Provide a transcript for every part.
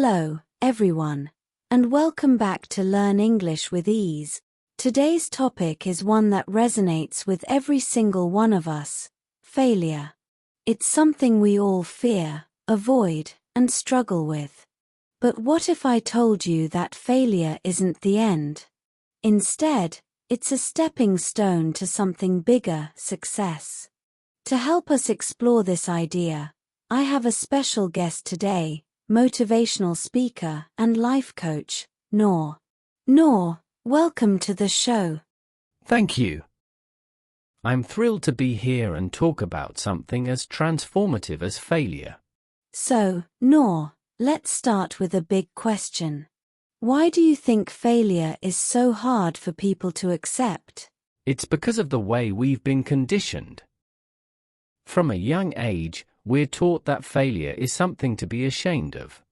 Hello, everyone, and welcome back to Learn English with Ease. Today's topic is one that resonates with every single one of us: failure. It's something we all fear, avoid, and struggle with. But what if I told you that failure isn't the end? Instead, it's a stepping stone to something bigger: success. To help us explore this idea, I have a special guest today, motivational speaker and life coach, Noor. Noor, welcome to the show. Thank you. I'm thrilled to be here and talk about something as transformative as failure. So, Noor, let's start with a big question. Why do you think failure is so hard for people to accept? It's because of the way we've been conditioned. From a young age, we're taught that failure is something to be ashamed of.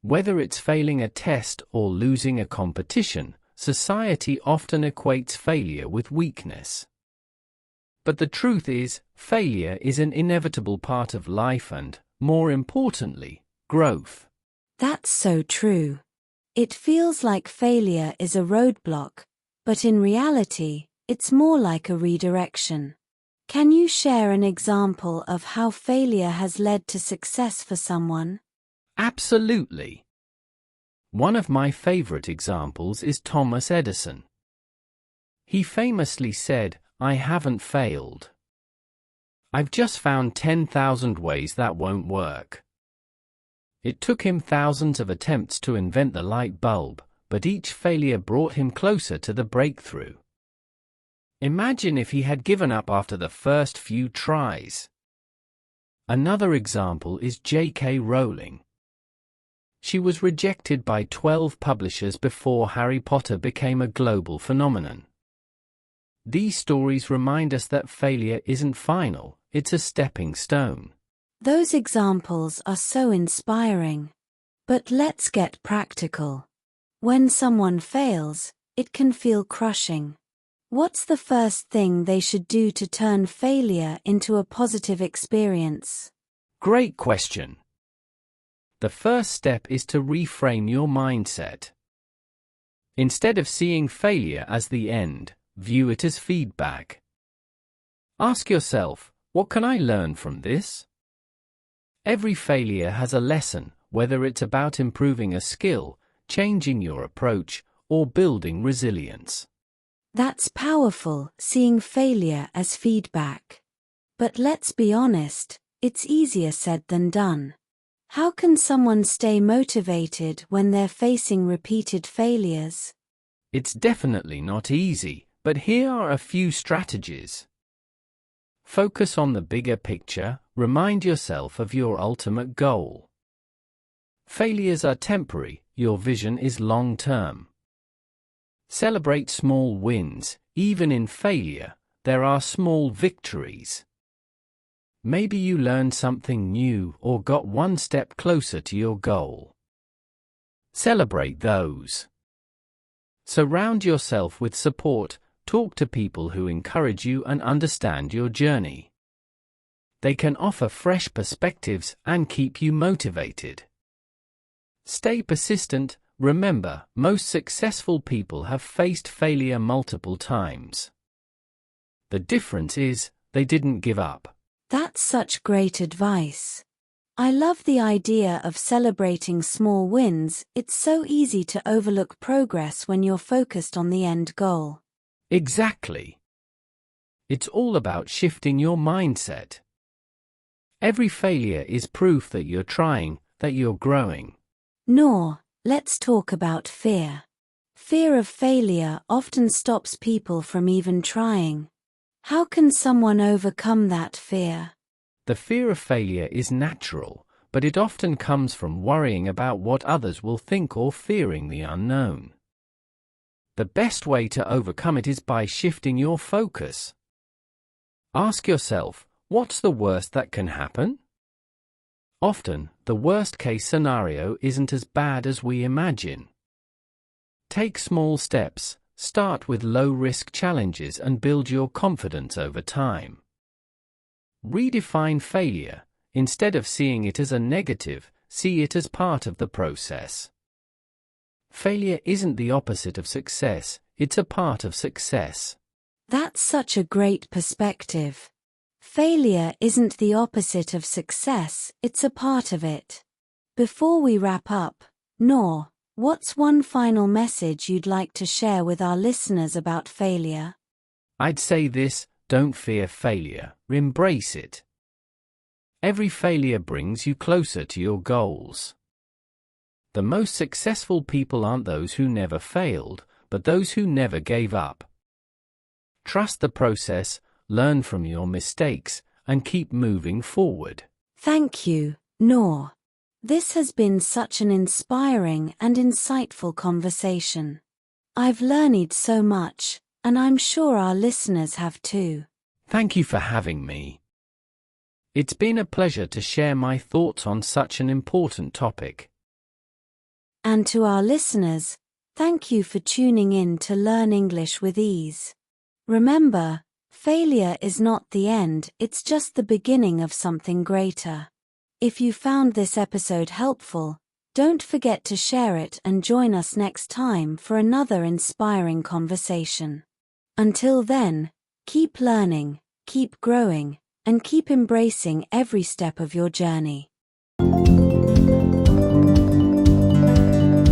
Whether it's failing a test or losing a competition, society often equates failure with weakness. But the truth is, failure is an inevitable part of life and, more importantly, growth. That's so true. It feels like failure is a roadblock, but in reality, it's more like a redirection. Can you share an example of how failure has led to success for someone? Absolutely. One of my favorite examples is Thomas Edison. He famously said, "I haven't failed. I've just found 10,000 ways that won't work." It took him thousands of attempts to invent the light bulb, but each failure brought him closer to the breakthrough. Imagine if he had given up after the first few tries. Another example is J.K. Rowling. She was rejected by 12 publishers before Harry Potter became a global phenomenon. These stories remind us that failure isn't final, it's a stepping stone. Those examples are so inspiring. But let's get practical. When someone fails, it can feel crushing. What's the first thing they should do to turn failure into a positive experience? Great question. The first step is to reframe your mindset. Instead of seeing failure as the end, view it as feedback. Ask yourself, what can I learn from this? Every failure has a lesson, whether it's about improving a skill, changing your approach, or building resilience. That's powerful, seeing failure as feedback. But let's be honest, it's easier said than done. How can someone stay motivated when they're facing repeated failures? It's definitely not easy, but here are a few strategies. Focus on the bigger picture, remind yourself of your ultimate goal. Failures are temporary, your vision is long-term. Celebrate small wins, even in failure, there are small victories. Maybe you learned something new or got one step closer to your goal. Celebrate those. Surround yourself with support, talk to people who encourage you and understand your journey. They can offer fresh perspectives and keep you motivated. Stay persistent. Remember, most successful people have faced failure multiple times. The difference is, they didn't give up. That's such great advice. I love the idea of celebrating small wins. It's so easy to overlook progress when you're focused on the end goal. Exactly. It's all about shifting your mindset. Every failure is proof that you're trying, that you're growing. Noor, let's talk about fear. Fear of failure often stops people from even trying. How can someone overcome that fear? The fear of failure is natural, but it often comes from worrying about what others will think or fearing the unknown. The best way to overcome it is by shifting your focus. Ask yourself, what's the worst that can happen? Often, the worst-case scenario isn't as bad as we imagine. Take small steps, start with low-risk challenges and build your confidence over time. Redefine failure. Instead of seeing it as a negative, see it as part of the process. Failure isn't the opposite of success, it's a part of success. That's such a great perspective. Failure isn't the opposite of success, it's a part of it. Before we wrap up, Noor, what's one final message you'd like to share with our listeners about failure? I'd say this: don't fear failure, embrace it. Every failure brings you closer to your goals. The most successful people aren't those who never failed, but those who never gave up. Trust the process, learn from your mistakes, and keep moving forward. Thank you, Noor. This has been such an inspiring and insightful conversation. I've learned so much, and I'm sure our listeners have too. Thank you for having me. It's been a pleasure to share my thoughts on such an important topic. And to our listeners, thank you for tuning in to Learn English with Ease. Remember, failure is not the end, it's just the beginning of something greater. If you found this episode helpful, don't forget to share it and join us next time for another inspiring conversation. Until then, keep learning, keep growing, and keep embracing every step of your journey.